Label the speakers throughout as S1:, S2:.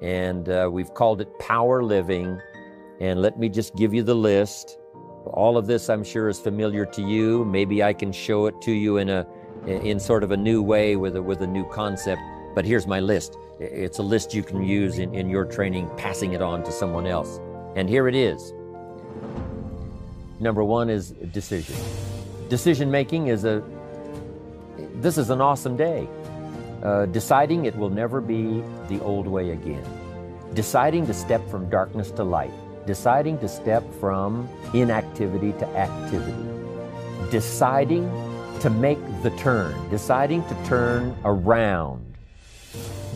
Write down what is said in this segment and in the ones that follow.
S1: and we've called it Power Living. And let me just give you the list. All of this, I'm sure, is familiar to you. Maybe I can show it to you in sort of a new way with a new concept. But here's my list. It's a list you can use in your training, passing it on to someone else. And here it is. Number one is decision. Decision making this is an awesome day. Deciding it will never be the old way again. Deciding to step from darkness to light. Deciding to step from inactivity to activity. Deciding to make the turn. Deciding to turn around.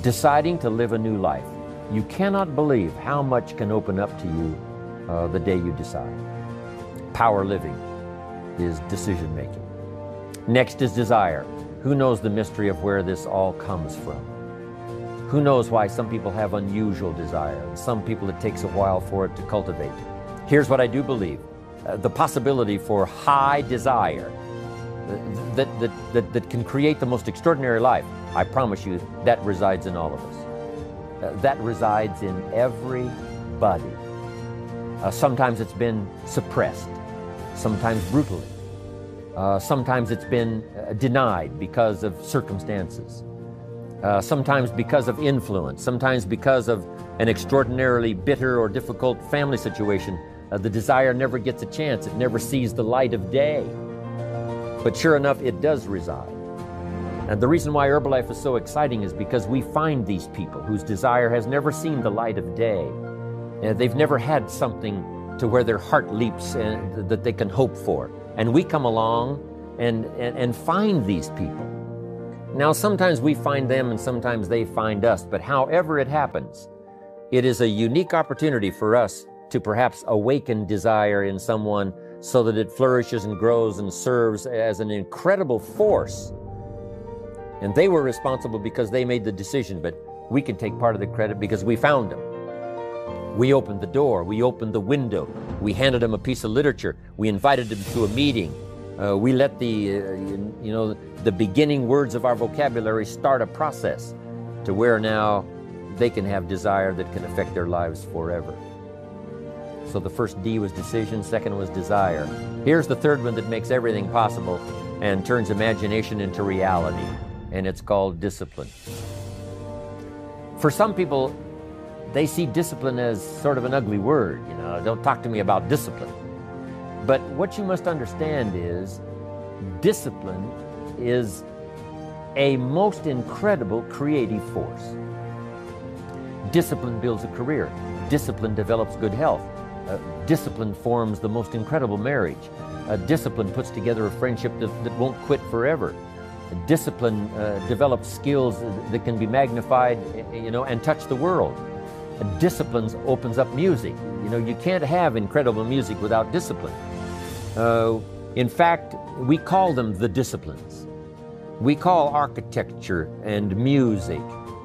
S1: Deciding to live a new life. You cannot believe how much can open up to you the day you decide. Power living is decision making. Next is desire. Who knows the mystery of where this all comes from? Who knows why some people have unusual desire, and some people it takes a while for it to cultivate? Here's what I do believe. The possibility for high desire that can create the most extraordinary life, I promise you, that resides in all of us. That resides in everybody. Sometimes it's been suppressed, sometimes brutally. Sometimes it's been denied because of circumstances. Sometimes because of influence, sometimes because of an extraordinarily bitter or difficult family situation. The desire never gets a chance. It never sees the light of day. But sure enough, it does reside. And the reason why Herbalife is so exciting is because we find these people whose desire has never seen the light of day. They've never had something to where their heart leaps and that they can hope for. And we come along and find these people. Now, sometimes we find them and sometimes they find us, but however it happens, it is a unique opportunity for us to perhaps awaken desire in someone so that it flourishes and grows and serves as an incredible force. And they were responsible because they made the decision, but we can take part of the credit because we found them. We opened the door, we opened the window, we handed them a piece of literature, we invited them to a meeting. We let the beginning words of our vocabulary start a process to where now they can have desire that can affect their lives forever. So the first D was decision, second was desire. Here's the third one that makes everything possible and turns imagination into reality, and it's called discipline. For some people, they see discipline as sort of an ugly word. Don't talk to me about discipline. But what you must understand is discipline is a most incredible creative force. Discipline builds a career. Discipline develops good health. Discipline forms the most incredible marriage. Discipline puts together a friendship that won't quit forever. Discipline develops skills that can be magnified, and touch the world. Discipline opens up music. You can't have incredible music without discipline. In fact, we call them the disciplines. We call architecture and music,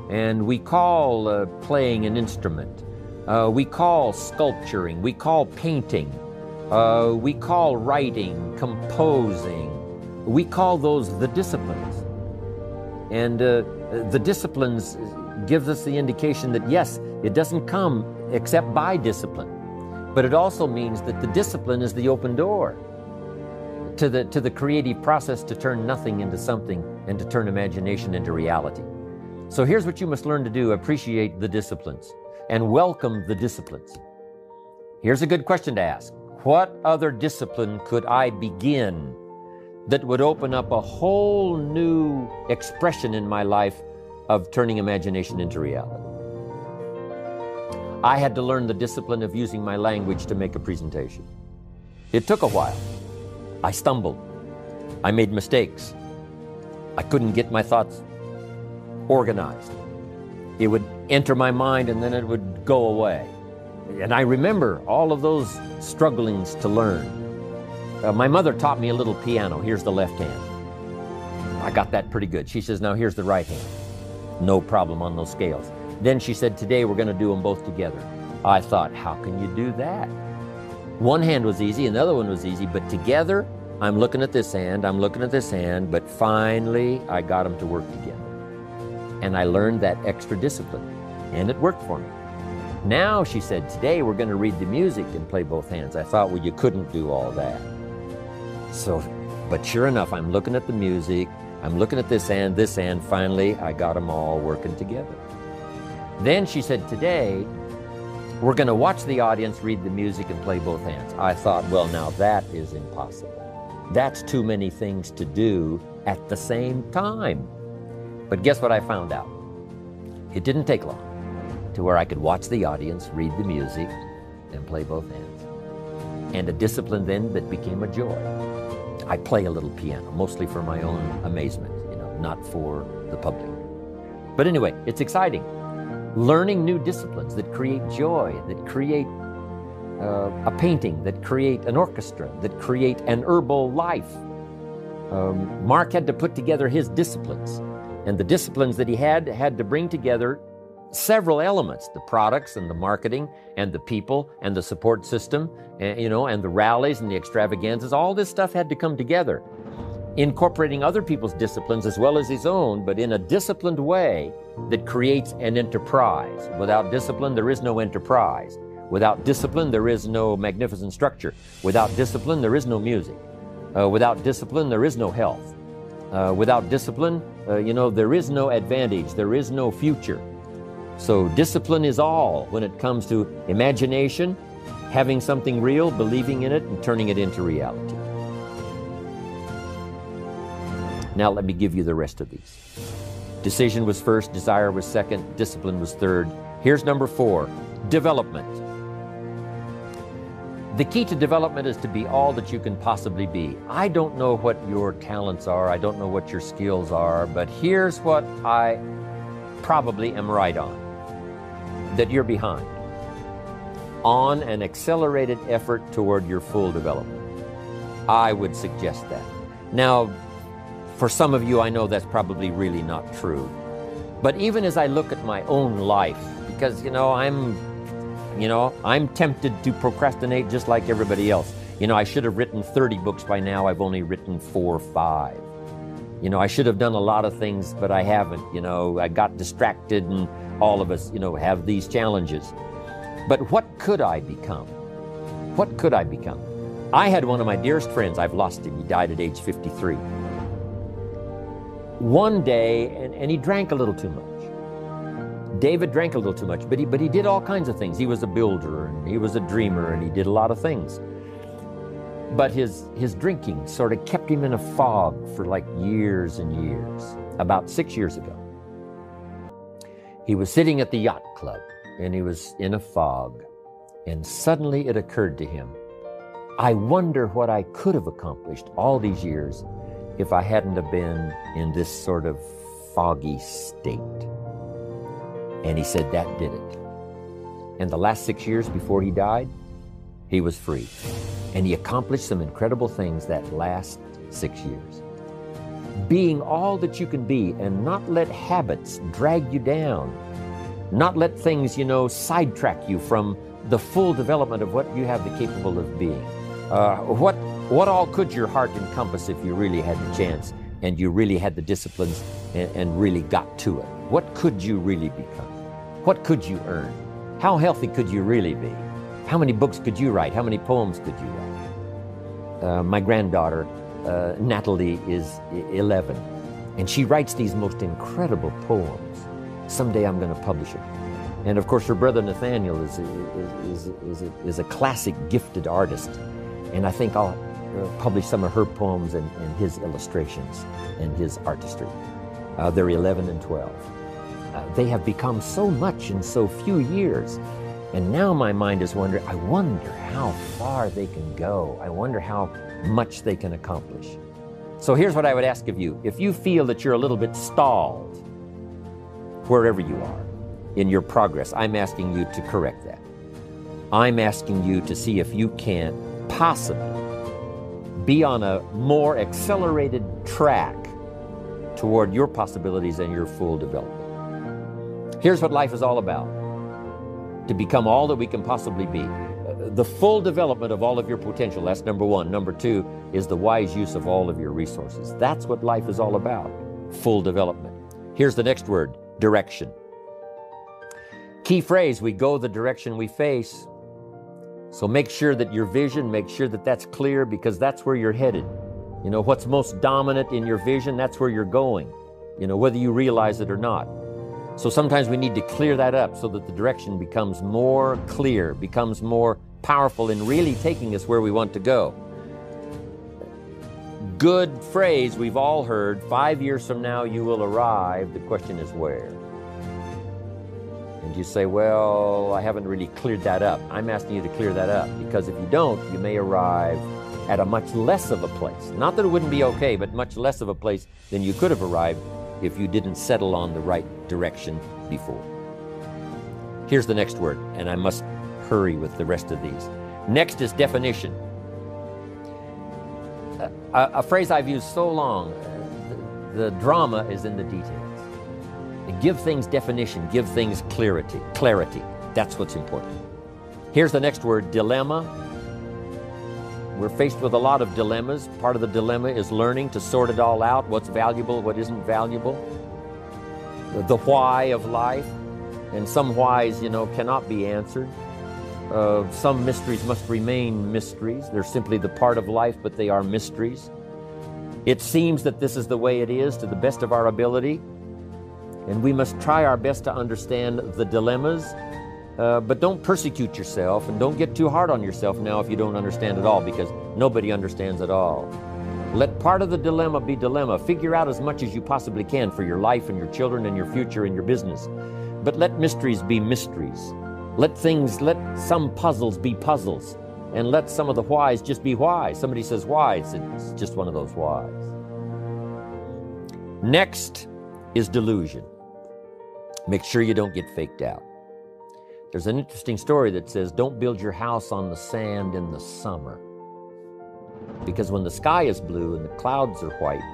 S1: and we call playing an instrument. We call sculpturing, we call painting, we call writing, composing. We call those the disciplines. And the disciplines gives us the indication that yes, it doesn't come except by discipline. But it also means that the discipline is the open door to the creative process to turn nothing into something and to turn imagination into reality. So here's what you must learn to do: appreciate the disciplines and welcome the disciplines. Here's a good question to ask. What other discipline could I begin that would open up a whole new expression in my life of turning imagination into reality? I had to learn the discipline of using my language to make a presentation. It took a while. I stumbled. I made mistakes. I couldn't get my thoughts organized. It would enter my mind and then it would go away. And I remember all of those strugglings to learn. My mother taught me a little piano. Here's the left hand. I got that pretty good. She says, now here's the right hand. No problem on those scales. Then she said, today we're going to do them both together. I thought, how can you do that? One hand was easy and the other one was easy, but together, I'm looking at this hand, I'm looking at this hand, but finally I got them to work together. And I learned that extra discipline. And it worked for me. Now, she said, today we're going to read the music and play both hands. I thought, well, you couldn't do all that. So, but sure enough, I'm looking at the music, I'm looking at this hand, finally I got them all working together. Then she said, today we're going to watch the audience read the music and play both hands. I thought, well, now that is impossible. That's too many things to do at the same time. But guess what I found out? It didn't take long to where I could watch the audience read the music and play both hands. And a discipline then that became a joy. I play a little piano, mostly for my own amazement, not for the public. But anyway, it's exciting. Learning new disciplines that create joy, that create a painting, that create an orchestra, that create an herbal life. Mark had to put together his disciplines, and the disciplines that he had to bring together several elements, the products and the marketing and the people and the support system, and the rallies and the extravaganzas. All this stuff had to come together, incorporating other people's disciplines as well as his own, but in a disciplined way that creates an enterprise. Without discipline, there is no enterprise. Without discipline, there is no magnificent structure. Without discipline, there is no music. Without discipline, there is no health. Without discipline, there is no advantage. There is no future. So discipline is all when it comes to imagination, having something real, believing in it, and turning it into reality. Now let me give you the rest of these. Decision was first, desire was second, discipline was third. Here's number 4, development. The key to development is to be all that you can possibly be. I don't know what your talents are, I don't know what your skills are, but here's what I probably am right on, that you're behind on an accelerated effort toward your full development. I would suggest that. Now, for some of you, I know that's probably really not true. But even as I look at my own life, because, I'm tempted to procrastinate just like everybody else. I should have written 30 books by now. I've only written 4 or 5. I should have done a lot of things, but I haven't. I got distracted, and all of us, have these challenges. But what could I become? What could I become? I had one of my dearest friends. I've lost him. He died at age 53. One day, and he drank a little too much. David drank a little too much, but he did all kinds of things. He was a builder, and he was a dreamer, and he did a lot of things. But his drinking sort of kept him in a fog for like years and years. About 6 years ago, he was sitting at the yacht club, and he was in a fog, and suddenly it occurred to him, I wonder what I could have accomplished all these years if I hadn't have been in this sort of foggy state. And he said that did it. And the last 6 years before he died, he was free. And he accomplished some incredible things that last 6 years. Being all that you can be, and not let habits drag you down. Not let things, sidetrack you from the full development of what you have the capable of being. What all could your heart encompass if you really had the chance and you really had the disciplines and really got to it? What could you really become? What could you earn? How healthy could you really be? How many books could you write? How many poems could you write? My granddaughter, Natalie, is 11, and she writes these most incredible poems. Someday I'm going to publish them. And of course, her brother Nathaniel is a classic gifted artist. And I think I'll publish some of her poems and his illustrations and his artistry. They're 11 and 12. They have become so much in so few years. And now my mind is wondering, I wonder how far they can go. I wonder how much they can accomplish. So here's what I would ask of you. If you feel that you're a little bit stalled, wherever you are in your progress, I'm asking you to correct that. I'm asking you to see if you can possibly be on a more accelerated track toward your possibilities and your full development. Here's what life is all about: to become all that we can possibly be. The full development of all of your potential, that's number 1. Number 2 is the wise use of all of your resources. That's what life is all about, full development. Here's the next word: direction. Key phrase, we go the direction we face. So make sure that your vision, make sure that that's clear, because that's where you're headed. You know, what's most dominant in your vision, that's where you're going, you know, whether you realize it or not. So sometimes we need to clear that up so that the direction becomes more clear, becomes more powerful in really taking us where we want to go. Good phrase we've all heard, 5 years from now you will arrive. The question is where? And you say, well, I haven't really cleared that up. I'm asking you to clear that up, because if you don't, you may arrive at a much less of a place. Not that it wouldn't be okay, but much less of a place than you could have arrived if you didn't settle on the right direction before. Here's the next word, and I must hurry with the rest of these. Next is definition. A phrase I've used so long, the drama is in the details. Give things definition, give things clarity. That's what's important. Here's the next word, dilemma. We're faced with a lot of dilemmas. Part of the dilemma is learning to sort it all out, what's valuable, what isn't valuable. The why of life, and some whys, you know, cannot be answered. Some mysteries must remain mysteries. They're simply the part of life, but they are mysteries. It seems that this is the way it is to the best of our ability, and we must try our best to understand the dilemmas, but don't persecute yourself and don't get too hard on yourself now if you don't understand it all, because nobody understands it all. Let part of the dilemma be dilemma. Figure out as much as you possibly can for your life and your children and your future and your business. But let mysteries be mysteries. Let some puzzles be puzzles, and let some of the whys just be whys. Somebody says why, it's just one of those whys. Next is delusion. Make sure you don't get faked out. There's an interesting story that says, don't build your house on the sand in the summer. Because when the sky is blue and the clouds are white,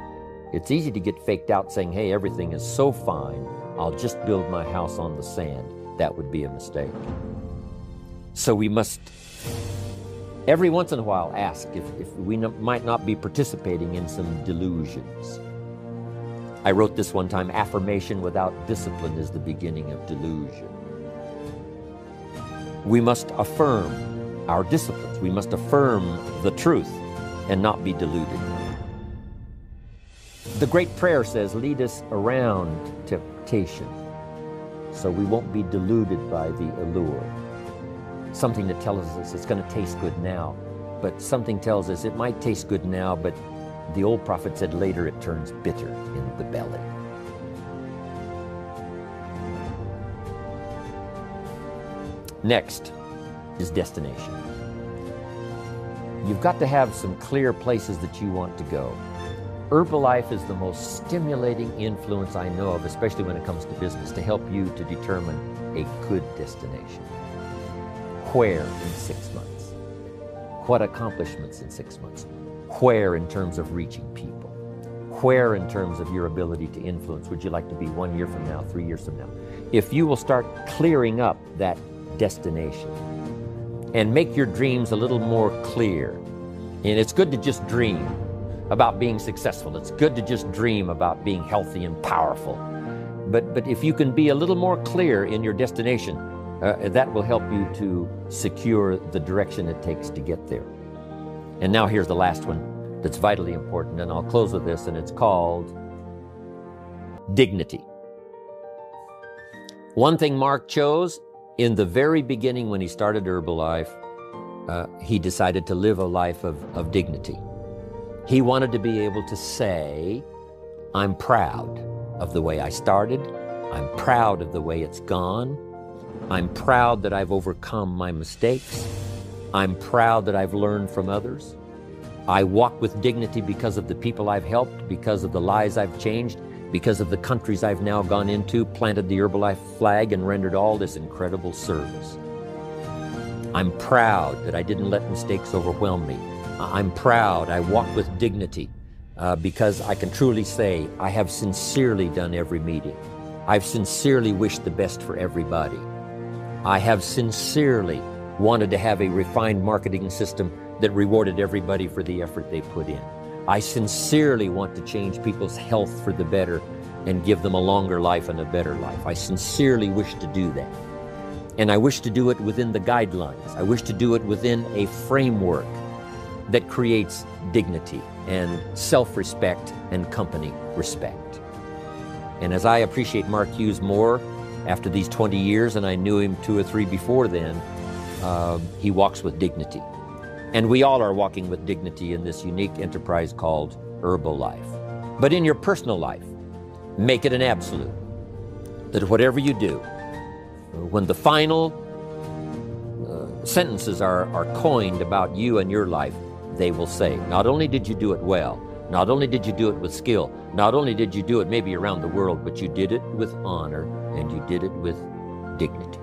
S1: it's easy to get faked out saying, hey, everything is so fine, I'll just build my house on the sand. That would be a mistake. So we must, every once in a while, ask if we might not be participating in some delusions. I wrote this one time, affirmation without discipline is the beginning of delusion. We must affirm our disciplines. We must affirm the truth and not be deluded. The great prayer says, lead us around temptation, so we won't be deluded by the allure. Something that tells us it's going to taste good now, but something tells us it might taste good now, but the old prophet said later it turns bitter in the belly. Next is destination. You've got to have some clear places that you want to go. Herbalife is the most stimulating influence I know of, especially when it comes to business, to help you to determine a good destination. Where in 6 months? What accomplishments in 6 months? Where in terms of reaching people? Where in terms of your ability to influence? Would you like to be 1 year from now, 3 years from now? If you will start clearing up that destination and make your dreams a little more clear, and it's good to just dream about being successful. It's good to just dream about being healthy and powerful. But if you can be a little more clear in your destination, that will help you to secure the direction it takes to get there. And now here's the last one that's vitally important, and I'll close with this, and it's called dignity. One thing Mark chose in the very beginning when he started Herbalife, he decided to live a life of dignity. He wanted to be able to say, I'm proud of the way I started. I'm proud of the way it's gone. I'm proud that I've overcome my mistakes. I'm proud that I've learned from others. I walk with dignity because of the people I've helped, because of the lives I've changed, because of the countries I've now gone into, planted the Herbalife flag, and rendered all this incredible service. I'm proud that I didn't let mistakes overwhelm me. I'm proud I walk with dignity because I can truly say I have sincerely done every meeting. I've sincerely wished the best for everybody. I have sincerely wanted to have a refined marketing system that rewarded everybody for the effort they put in. I sincerely want to change people's health for the better and give them a longer life and a better life. I sincerely wish to do that. And I wish to do it within the guidelines. I wish to do it within a framework that creates dignity and self-respect and company respect. And as I appreciate Mark Hughes more after these 20 years, and I knew him 2 or 3 before then, he walks with dignity. And we all are walking with dignity in this unique enterprise called Herbalife. But in your personal life, make it an absolute that whatever you do, when the final sentences are coined about you and your life, they will say, not only did you do it well, not only did you do it with skill, not only did you do it maybe around the world, but you did it with honor and you did it with dignity.